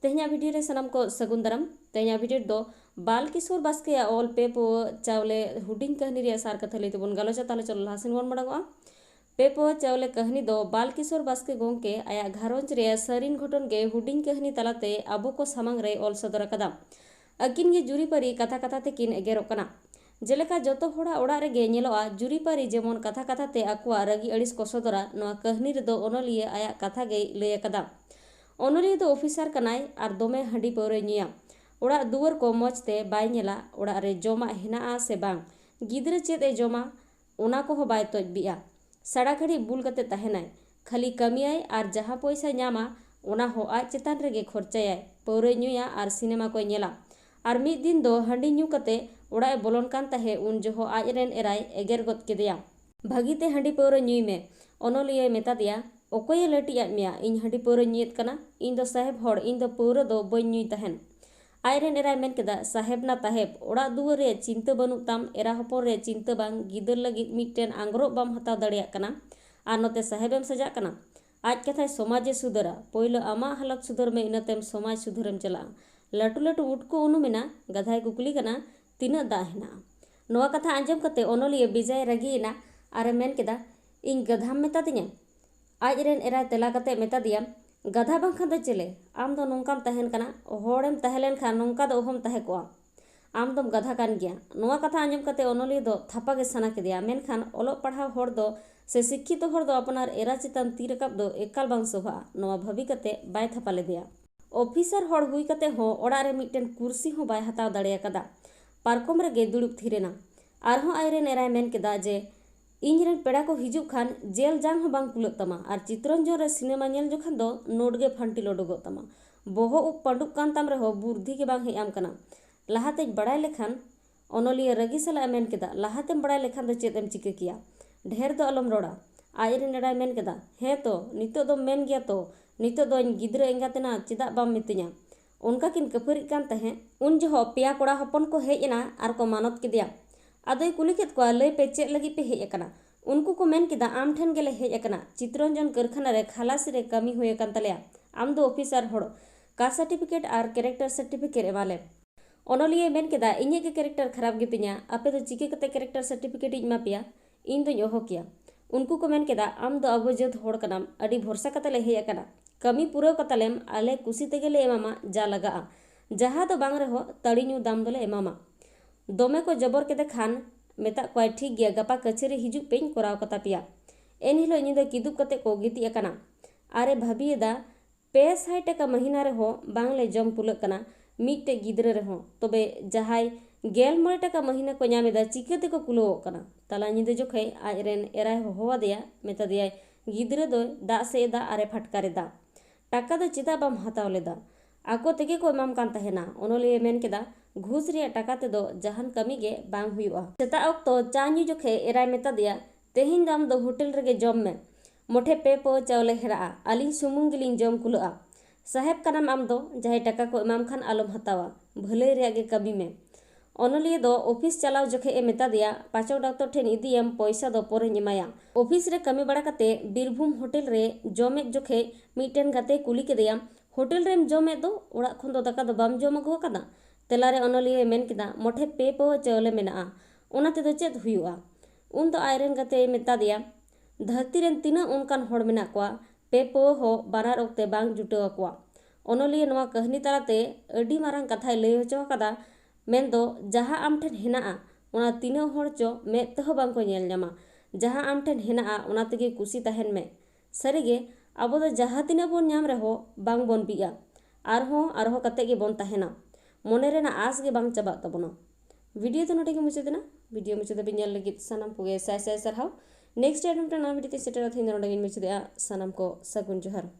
तेहना वीडियो रे सनाम को सगुन दाराम। तेहना वीडियो दो बाल किशोर बास्के ऑल पे पो चावले हुडिंग कहनी रे सार कथा लई तबन गालोचा ताले चलो लाहसिन वन मडंगवा। पे पो चावले कहनी दो बाल किशोर बास्के गोंके आया घारोंज रे सरीन घटन गे हुडिंग कहनी तलाते आबो को सामांग रे ऑल सदर कदा। अकिन गे जुरीपारी कथा कथा ते किन एगेरोग कना। जेलेका जतो होड़ा ओड़ा रे गे नेलोआ जुरीपारी जेमन कथा कथा ते आकुआ रगी अड़िस को सदरा नोआ कहनी रे दो ओनलिए आया कथा गे लय कदा। ओनलिए दो ऑफिसर कनाय आर दोमे हंडी पौरे निया ओड़ा दुवर को मजते बाय नेला ओड़ा रे जमा हेना से बांग गिद्रे चेद ए जमा ओना को हो बाय तोज बिया साड़ा घड़ी बुल कते तहेनाय खाली कमियाय आर जहां पैसा न्यामा ओना हो आज चेतान रेगे खर्चाय पौरे न्यूया आर सिनेमा को नेला आर मिद दिन दो हंडी न्यू कते ओड़ा ए बोलन कान तहे उन जोहो आज रेन एराय एगेर गद केदेया भागीते हंडी पौरे न्यूय में ओनलिए मेता दिया ओकोय लटी आद मिया इन हंडी पौरे न्यूत कना इन दो साहेब होड़ इन दो पौरे दो बई न्यूय तहन आयरन एराय मेन केदा साहेब ना ताहेब ओड़ा दुवर रे चिंता बनु ताम एरा हपन रे चिंता बांग गिदर लगी मिटन आंग्रो बाम हताव दड़िया कना आर नोते साहेबेम सजा कना आज कथाय समाजे सुधरा पहले आमा हालत सुधर में इनतेम समाज सुधरम चला लटू लटू उठको उनु मेना गधाय कुकली कना तीना दा हेना नोआ कथा आंजम कते ओनलिए बिजाय रगीना आरे मेन केदा इन गधाम मेता दिया आज रेन एराय तेला कते मेता दिया गधा बांखान दो चले आम दो नोंकाम तहन कना होड़ेम तहलेन खान नोंका दो ओहम तहे कोआ आम दम गधा कान गया नोआ कथा आंजम कते ओनलिए दो थापा गे सना केदिया मेनखान ओलोग पढ़ाव होड़ दो से शिक्षित होड़ दो अपनार एरा चितान ती रकाब दो एकाल बांग सोहा नोआ भाभी कते बाय थापा लेदिया ऑफिसर होड़ हुई कते हो ओड़ा रे मिटन कुर्सी हो बाय हताव दाड़िया कदा पारकम रे गे दुड़ुब थिरेना आरहों आयरेन एराय मेन केदा जे इनरेन पेड़ा को हिजुग खान जेल जांग हो बांग कुलक तमा आर चित्रंजन रे सिनेमा नेल जोखान दो नोट गे फांटी लोडोगो तमा बोहो उप पंडुक कान ताम रे हो बुद्धि के बांग हेआम कना लाहाते बड़ाय लेखान ओनलिए रगी सला मेन केदा लाहातेम बड़ाय लेखान दो चेद एम चिके किया ढेर दो अलम रोड़ा आयरेन एराय मेन केदा हे तो नितो दो मेन गया तो नितो दो गिद्रा एंगातेना चेदा बाम मितिया उनका किन कपरी कान तहे उन जो पेया कोड़ा हपन को हेजना आर को मानत केदिया आदोय कुली केद को लय पे चेद लगी पे हेज अकना उनको को मेन केदा आम ठन गेले हेज अकना चित्रंजन कारखाना रे खलासी रे कमी हुए कान तलेया आम दो ऑफिसर होड़ कास्ट सर्टिफिकेट आर कैरेक्टर सर्टिफिकेट एमाले ओनलिए मेन केदा इnye के कैरेक्टर खराब गेतिया आपे दो चिके कते कैरेक्टर सर्टिफिकेट इमा पिया इन दो ओहो किया उनको को मेन केदा आम दो अबो जत होड़ कनाम अडी भरोसा कते ले हेज अकना कमी पूरा कतलेम आले कुसी तेगेले एमामा जा लगा जहा दो बांग रहो तड़ी न्यू दाम दोले एमामा दोमे को जबर केदे खान मेता कोई ठीक गया गपा कचेरी हिजुग पेन कोराव कता पिया एन हिलो इन दो किदुब कते को गिती अकना आरे भाबिएदा 500 टका महीना रे हो बांगले जम पुलक कना मिटे गिद्रे रे हो तबे जहाय 11 टका महीना को नामेदा चिकते को कुलो कना तला निदे जोखे आजरेन एराय हो होवा दिया मेता दिया गिद्रे दो दा से दा आरे फटकारे दा टाका दो चिदा बाम हताव लेदा आको तेगे को एमाम कान तहेना ओनलिए मेन केदा घूस रिया टाका ते दो जहान कमी गे बांग हुआ सेता ऑक्तो चा न्यू जोखे एराय मेता दिया तेहिन दाम दो होटल रेगे जम में मोठे पे पो चावले हेरा आलिन सुमुंग गिलिन जम कुलआ साहेब कनाम आम दो जहाय टाका को एमाम खान आलम हतावा भले रिया गे कमी में ओनलिए दो ऑफिस चलाव जोखे ए मेता दिया पाचो डॉक्टर ठेन इदियम पैसा दो पोरे एमाया ऑफिस रे कमी बड़ा कते बीरभूम होटल रे जमे जोखे मिटन गाते कुली केदिया होटल रेम जमे दो ओड़ा खन दो दाका दो बाम जम अगु कदा तेलारे ओनलिए मेन केदा मोठे पे पो चावले मेना ओना ते दो चेद हुआ उन दो आयरन गते मेता दिया धरती रेन तीना उनकान होड़ मेना कोआ पे पो हो बानार ओक्ते बांग जुटो कोआ ओनलिए नोआ कहनी तालाते अडी मारंग कथाय लय होचो कदा मेन दो जहा आम ठेन हेना ओना तीना होड़ चो मे तह बांग को नेल न्यामा जहा आम ठेन हेना ओना तेगे कुसी तहेन में सरीगे अब दो जहा तीना बोन न्याम रे हो बांग बोन बिया आरहो कते गे बोन तहेना मोने रेना आस गे बांग चबा तबना वीडियो तो नोटे गे मुचादेना वीडियो मुचादे बिनल लगी सनम को गे साय साय सरहाव नेक्स्ट टाइम वीडियो ते सेटर थिन नोटे गे मुचादे सनम को सगुन जोहार।